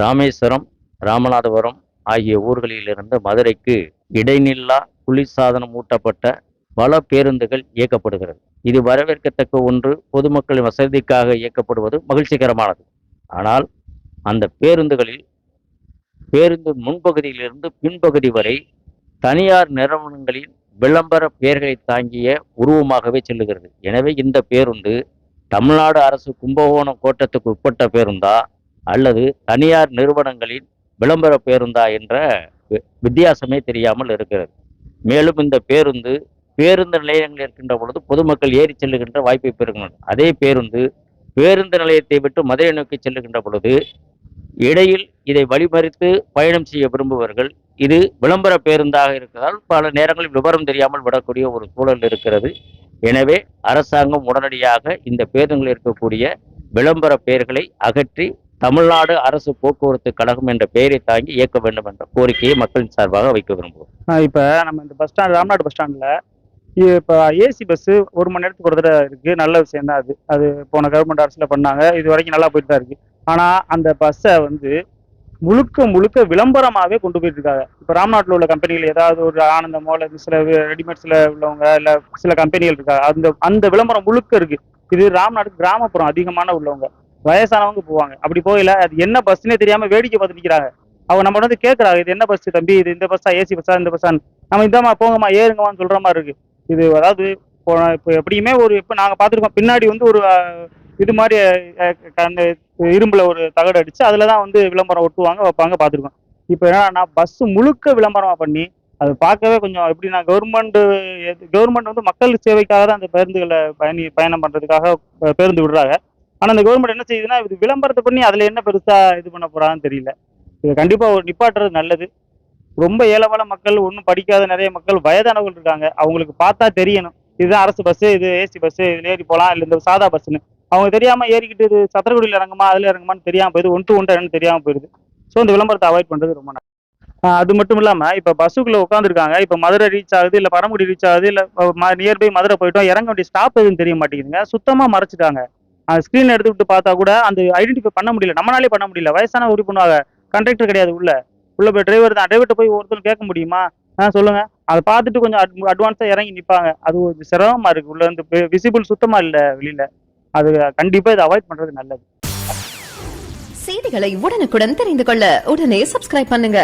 ராமேஸ்வரம், ராமநாதபுரம் ஆகிய ஊர்களிலிருந்து மதுரைக்கு இடைநில்லா குளிர்சாதனம் ஊட்டப்பட்ட பல பேருந்துகள் இயக்கப்படுகிறது. இது வரவேற்கத்தக்க ஒன்று. பொதுமக்களின் வசதிக்காக இயக்கப்படுவது மகிழ்ச்சிகரமானது. ஆனால் அந்த பேருந்துகளில் பேருந்து முன்பகுதியிலிருந்து பின்பகுதி வரை தனியார் நிறுவனங்களின் விளம்பர பெயர்களை தாங்கிய உருவமாகவே செல்லுகிறது. எனவே இந்த பேருந்து தமிழ்நாடு அரசு கும்பகோணம் கோட்டத்துக்கு உட்பட்ட பேருந்தா அல்லது தனியார் நிறுவனங்களின் விளம்பர பேருந்தா என்ற வித்தியாசமே தெரியாமல் இருக்கிறது. மேலும் இந்த பேருந்து நிலையங்கள் இருக்கின்ற பொழுது பொதுமக்கள் ஏறி செல்லுகின்ற வாய்ப்பை பெறுகின்றனர். அதே பேருந்து நிலையத்தை விட்டு மதுரை நோக்கி செல்லுகின்ற பொழுது இடையில் இதை வழிமறித்து பயணம் செய்ய விரும்புவர்கள் இது விளம்பர பேருந்தாக இருக்கிறதால் பல நேரங்களில் விவரம் தெரியாமல் விடக்கூடிய ஒரு சூழல் இருக்கிறது. எனவே அரசாங்கம் உடனடியாக இந்த பேருந்துகளில் இருக்கக்கூடிய விளம்பர பெயர்களை அகற்றி தமிழ்நாடு அரசு போக்குவரத்து கழகம் என்ற பெயரை தாங்கி இயக்க வேண்டும் என்ற கோரிக்கையை மக்களின் சார்பாக வைக்க விரும்புவோம். இப்போ நம்ம இந்த பஸ் ஸ்டாண்ட் ராம்நாடு பஸ் ஸ்டாண்டில் இப்போ ஏசி பஸ்ஸு 1 மணி நேரத்துக்கு ஒரு தடவை இருக்குது. நல்ல விஷயம் தான். அது போன கவர்மெண்ட் அரசில் பண்ணாங்க. இது வரைக்கும் நல்லா போயிட்டு தான் இருக்குது. ஆனால் அந்த பஸ்ஸை வந்து முழுக்க விளம்பரமாகவே கொண்டு போயிட்டு இருக்காங்க. இப்போ ராம்நாட்டில் உள்ள கம்பெனிகள் ஏதாவது ஒரு ஆனந்தமோ இல்லை சில ரெடிமேட்ஸில் உள்ளவங்க இல்லை சில கம்பெனிகள் இருக்காங்க. அந்த விளம்பரம் முழுக்க இருக்குது. இது ராம்நாடு கிராமப்புறம் அதிகமான உள்ளவங்க வயசானவங்க போவாங்க. அப்படி போகல அது என்ன பஸ்ஸுன்னே தெரியாமல் வேடிக்கை பார்த்து நிற்கிறாங்க. அவங்க நம்ம வந்து கேட்குறாங்க, இது என்ன பஸ் தம்பி, இது இந்த பஸ்ஸா, ஏசி பஸ்ஸா, இந்த பஸ்ஸா, நம்ம இந்தாம்மா போங்கம்மா ஏறுங்கம்மான்னு சொல்கிற மாதிரி இருக்குது. இது அதாவது இப்போ எப்படியுமே இப்போ நாங்கள் பார்த்துருக்கோம், பின்னாடி வந்து ஒரு இது மாதிரி அந்த இரும்பில் ஒரு தகடு அடித்து அதில் தான் வந்து விளம்பரம் ஒட்டுவாங்க வைப்பாங்க பார்த்துருக்கோம். இப்போ என்னன்னா பஸ்ஸு முழுக்க விளம்பரமாக பண்ணி அது பார்க்கவே கொஞ்சம் எப்படின்னா கவர்மெண்ட் வந்து மக்கள் சேவைக்காக தான் அந்த பேருந்துகளை பயணம் பண்ணுறதுக்காக பேருந்து விடுறாங்க. ஆனால் அந்த கவர்மெண்ட் என்ன செய்யுதுன்னா இது விளம்பரத்தை பண்ணி அதில் என்ன பெருசாக இது பண்ண போகிறான்னு தெரியல. இது கண்டிப்பாக ஒரு நிப்பாட்டுறது நல்லது. ரொம்ப ஏழைவாழ மக்கள், ஒன்றும் படிக்காத நிறைய மக்கள், வயதானவர்கள் இருக்காங்க. அவங்களுக்கு பார்த்தா தெரியணும் இதுதான் அரசு பஸ்ஸு, இது ஏசி பஸ்ஸு, இதில் ஏறி போகலாம், இல்லை இந்த சாதா பஸ்ஸுன்னு. அவங்க தெரியாமல் ஏறிக்கிட்டு இது சத்திரகுடியில் இறங்குமா அதில் இறங்குமான்னு தெரியாமல் போயிடுது. ஒன்று என்னன்னு தெரியாமல் போயிடுது. ஸோ இந்த விளம்பரத்தை அவாய்ட் பண்ணுறது ரொம்ப நல்லது. அது மட்டும் இல்லாமல் இப்போ பஸ்ஸுக்குள்ளே உட்காந்துருக்காங்க. இப்போ மதுரை ரீச் ஆகுது, இல்லை பரமக்குடி ரீச் ஆகுது, இல்லை நியர்பை மதுரை போயிட்டோம், இறங்க வேண்டிய ஸ்டாப் எதுவும் தெரிய மாட்டேங்குதுங்க. சுத்தமாக மறைச்சிட்டாங்க. அந்த ஸ்க்ரீன் எடுத்துக்கிட்டு பார்த்தா கூட அந்த ஐடென்டிஃபை பண்ண முடியல, நம்மளாலே பண்ண முடியல. வயசான உறுப்பு பண்ணுவாங்க, கண்டக்டர் கிடையாது. உள்ள போய் டிரைவர் தான். டிரைவர்கிட்ட போய் ஒருத்தர் கேட்க முடியுமா? சொல்லுங்க. அதை பார்த்துட்டு கொஞ்சம் அட்வான்ஸாக இறங்கி நிற்பாங்க. அது ஒரு சிரமமாக இருக்குது. உள்ள இருந்து விசிபிள் சுத்தமாக இல்லை வெளியில். அது கண்டிப்பாக இதை அவாய்ட் பண்ணுறது நல்லது. செய்திகளை உடனுக்குடன் தெரிந்து கொள்ள உடனே சப்ஸ்கிரைப் பண்ணுங்க.